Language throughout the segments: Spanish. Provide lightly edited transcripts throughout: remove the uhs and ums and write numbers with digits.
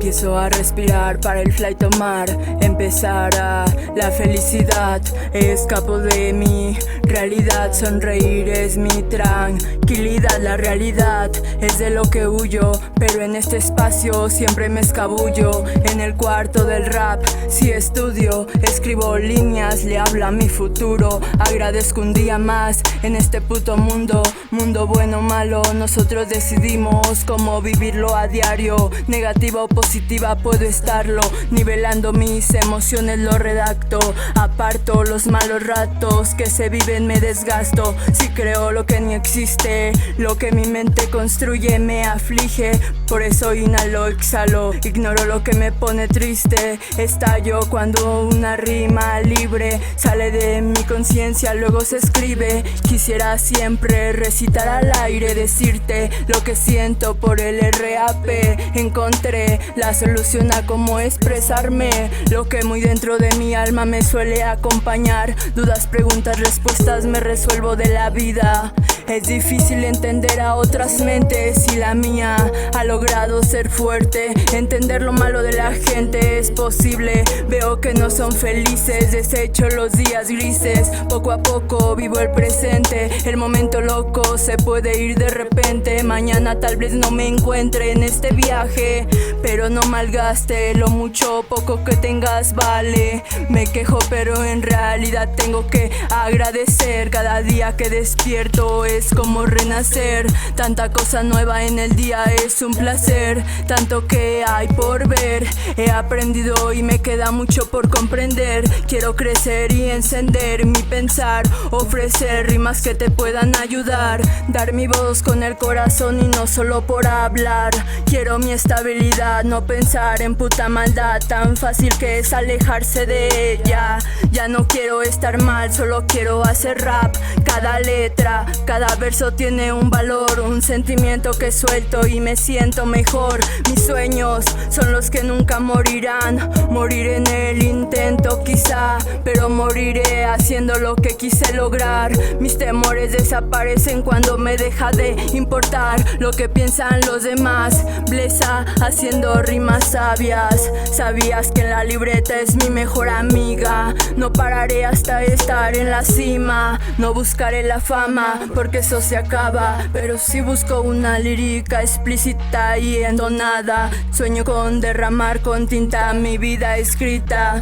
Empiezo a respirar para el fly tomar, empezará la felicidad. Escapo de mi realidad, sonreír es mi tranquilidad. La realidad es de lo que huyo, pero en este espacio siempre me escabullo. En el cuarto del rap, si estudio, escribo líneas, le hablo a mi futuro. Agradezco un día más en este puto mundo, mundo bueno o malo, nosotros decidimos cómo vivirlo a diario. Negativa o positiva puedo estarlo, nivelando mis emociones lo redacto. Aparto los malos ratos que se viven, me desgasto. Si creo lo que ni existe, lo que mi mente construye me aflige. Por eso inhalo, exhalo, ignoro lo que me pone triste. Estallo cuando una rima libre sale de mi conciencia, luego se escribe. Quisiera siempre recitar al aire, decirte lo que siento por el RAP. Encontré la solución a cómo expresarme lo que muy dentro de mi alma me suele acompañar. Dudas, preguntas, respuestas me resuelvo de la vida. Es difícil entender a otras mentes y la mía ha logrado ser fuerte. Entender lo malo de la gente es posible. Veo que no son felices, desecho los días grises. Poco a poco vivo el presente. El momento loco se puede ir de repente. Mañana tal vez no me encuentre en este viaje, pero no malgaste lo mucho o poco que tengas, vale. Me quejo pero en realidad tengo que agradecer. Cada día que despierto es como renacer. Tanta cosa nueva en el día es un placer. Tanto que hay por ver, he aprendido y me queda mucho por comprender. Quiero crecer y encender mi pensar, ofrecer rimas que te puedan ayudar, dar mi voz con el corazón y no solo por hablar. Quiero mi estabilidad, no pensar en puta maldad, tan fácil que es alejarse de ella. Ya no quiero estar mal, solo quiero hacer rap. Cada letra, cada verso tiene un valor, un sentimiento que suelto y me siento mejor. Mis sueños son los que nunca morirán. Moriré en el intento quizá, pero moriré haciendo lo que quise lograr. Mis temores desaparecen cuando me deja de importar lo que piensan los demás. Blesa haciendo rimas sabias. Sabías que la libreta es mi mejor amiga. No pararé hasta estar en la cima. No buscaré la fama porque eso se acaba, pero sí busco una lírica explícita y entonada. Sueño con derramar con tinta mi vida escrita.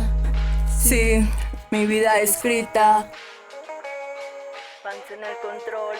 Sí, mi vida escrita. Fans en el control.